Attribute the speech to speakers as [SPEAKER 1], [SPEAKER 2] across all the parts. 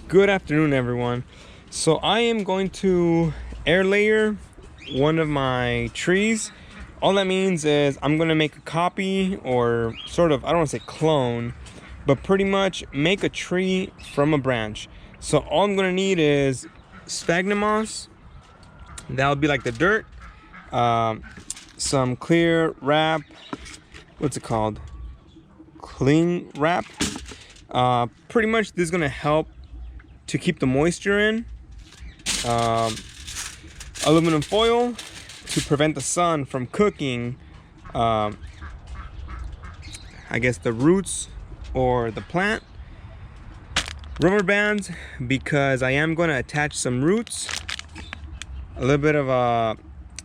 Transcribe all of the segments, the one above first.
[SPEAKER 1] Good afternoon, everyone. So I am going to air layer one of my trees. All that means is I'm going to make a copy, or sort of, I don't want to say clone, but pretty much make a tree from a branch. So all I'm going to need is sphagnum moss. That would be like the dirt. Some clear wrap. What's it called? Cling wrap. Pretty much this is going to help to keep the moisture in. Aluminum foil to prevent the sun from cooking I guess the roots or the plant. Rubber bands because I am going to attach some roots. A little bit of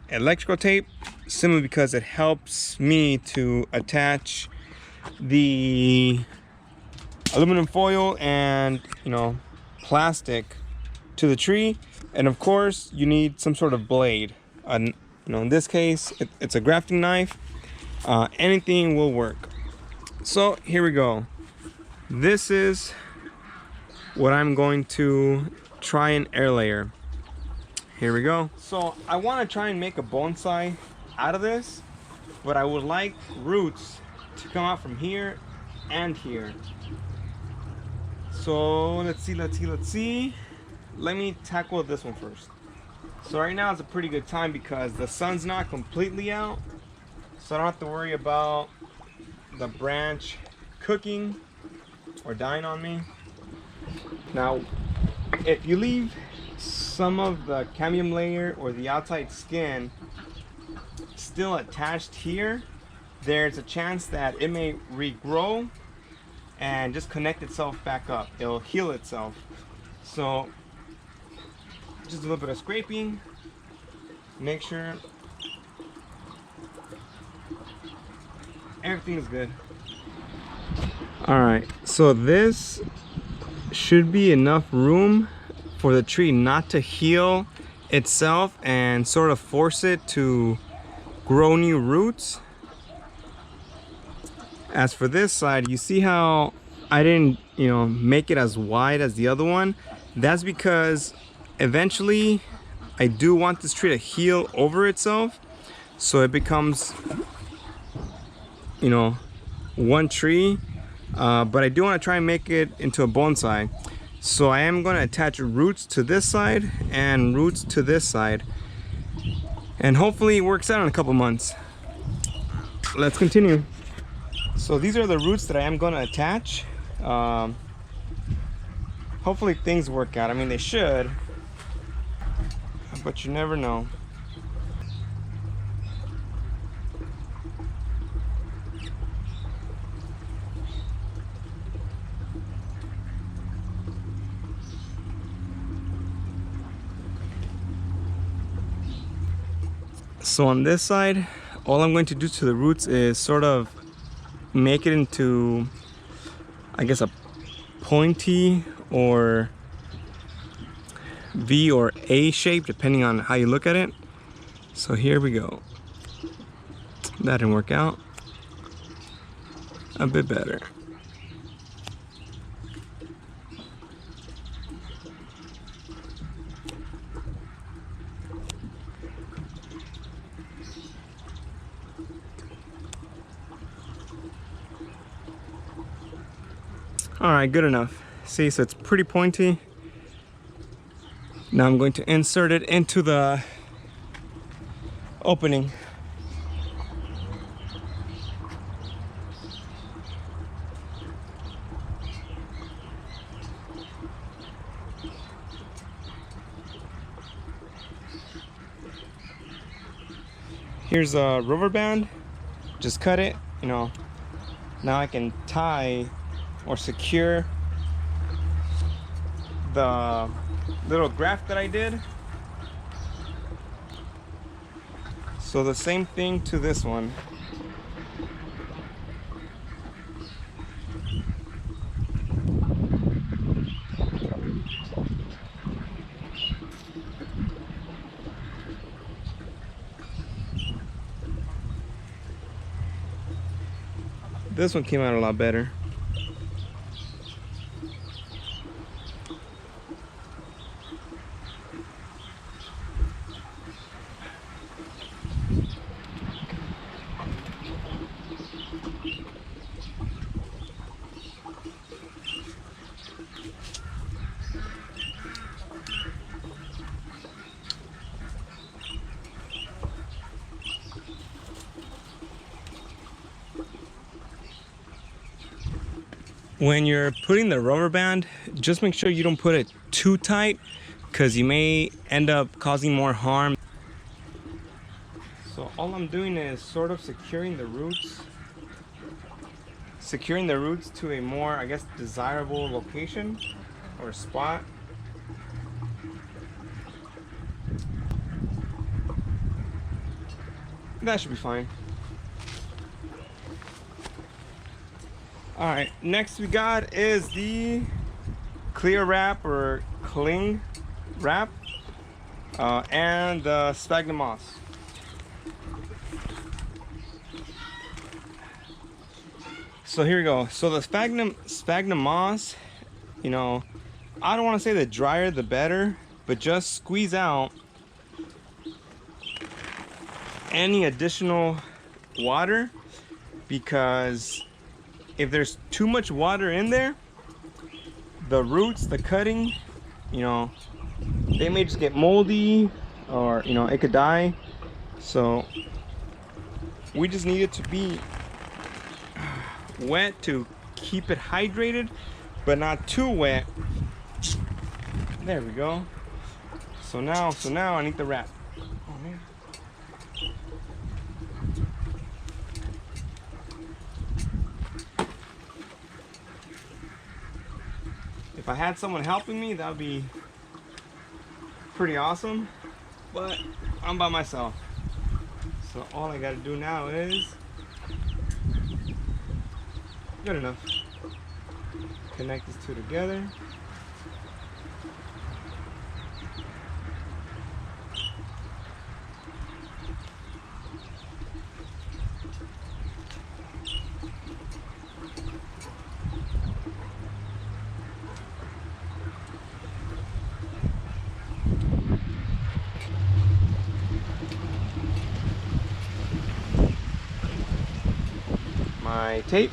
[SPEAKER 1] electrical tape simply because it helps me to attach the aluminum foil and plastic to the tree. And of course you need some sort of blade. In this case it's a grafting knife. Anything will work. So here we go. This is what I'm going to try and air layer. Here we go. So I want to try and make a bonsai out of this, but I would like roots to come out from here and here. So let's see. Let me tackle this one first. So right now is a pretty good time because the sun's not completely out, so I don't have to worry about the branch cooking or dying on me. Now, if you leave some of the cadmium layer or the outside skin still attached here, there's a chance that it may regrow and just connect itself back up. It'll heal itself. So just a little bit of scraping. Make sure everything is good. Alright, so this should be enough room for the tree not to heal itself and sort of force it to grow new roots. As for this side, you see how I didn't make it as wide as the other one? That's because eventually I do want this tree to heal over itself, so it becomes one tree. But I do want to try and make it into a bonsai. So I am going to attach roots to this side and roots to this side, and hopefully it works out in a couple months. Let's continue. So these are the roots that I am going to attach. Hopefully things work out. I mean, they should, but you never know. So on this side, all I'm going to do to the roots is sort of make it into, I guess, a pointy or V or A shape, depending on how you look at it. So here we go. That didn't work out. A bit better. All right, good enough. See, so it's pretty pointy. Now I'm going to insert it into the opening. Here's a rubber band. Just cut it, Now I can tie or secure the little graft that I did. So the same thing to this one. This one came out a lot better. When you're putting the rubber band, just make sure you don't put it too tight, because you may end up causing more harm. So all I'm doing is sort of securing the roots to a more, I guess, desirable location or spot. That should be fine. All right, next we got is the clear wrap or cling wrap and the sphagnum moss. So here we go. So the sphagnum moss, you know, I don't want to say the drier the better, but just squeeze out any additional water, because if there's too much water in there, the roots, the cutting, you know, they may just get moldy, or, you know, it could die. So we just need it to be wet to keep it hydrated, but not too wet. There we go. So now I need the wrap. Oh man. If I had someone helping me, that would be pretty awesome, but I'm by myself. So all I gotta do now is good enough. Connect these two together. My tape.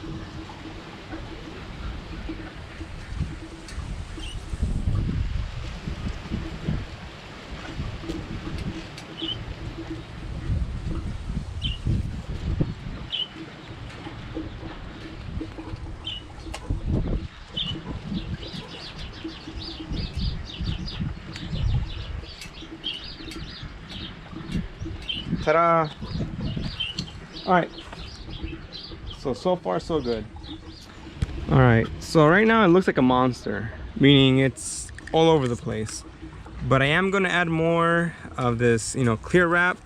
[SPEAKER 1] Ta-da! All right. So far so good. All right, so right now it looks like a monster, meaning it's all over the place. But I am gonna add more of this, you know, clear wrap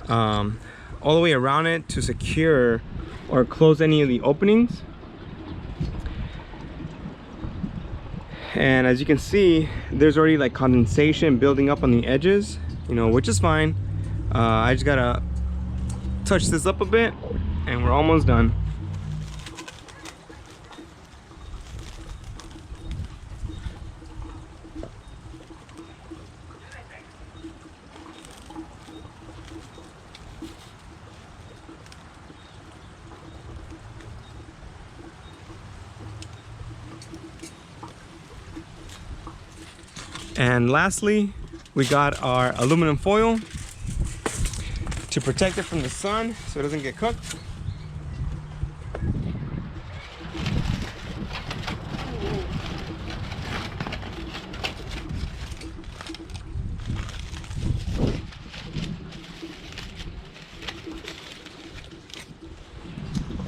[SPEAKER 1] all the way around it to secure or close any of the openings. And as you can see, there's already like condensation building up on the edges, you know, which is fine. I just gotta touch this up a bit and we're almost done. And lastly, we got our aluminum foil to protect it from the sun so it doesn't get cooked.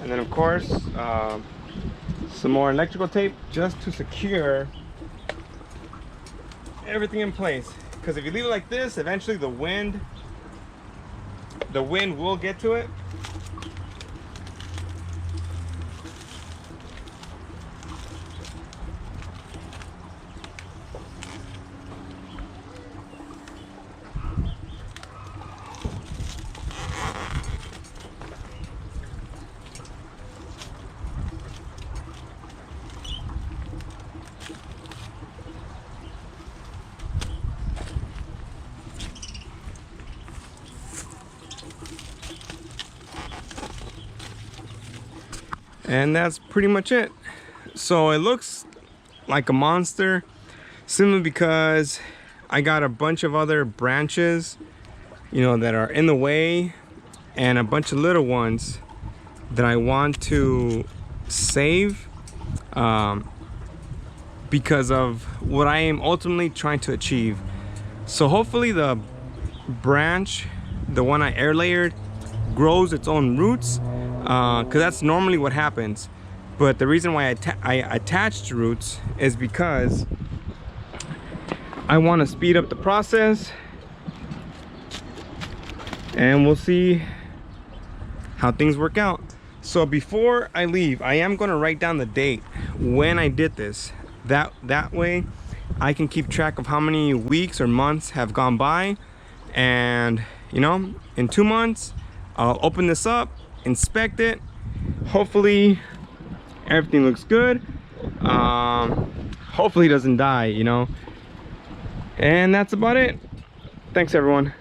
[SPEAKER 1] And then of course, some more electrical tape just to secure everything in place. Because if you leave it like this, eventually the wind will get to it. And that's pretty much it. So it looks like a monster, simply because I got a bunch of other branches, you know, that are in the way, and a bunch of little ones that I want to save because of what I am ultimately trying to achieve. So hopefully the branch, the one I air layered, grows its own roots, because that's normally what happens. But the reason why I attached roots is because I want to speed up the process, and we'll see how things work out. So before I leave, I am going to write down the date when I did this. That way I can keep track of how many weeks or months have gone by, and you know, in 2 months I'll open this up, inspect it, hopefully everything looks good, hopefully it doesn't die, you know, and that's about it. Thanks everyone.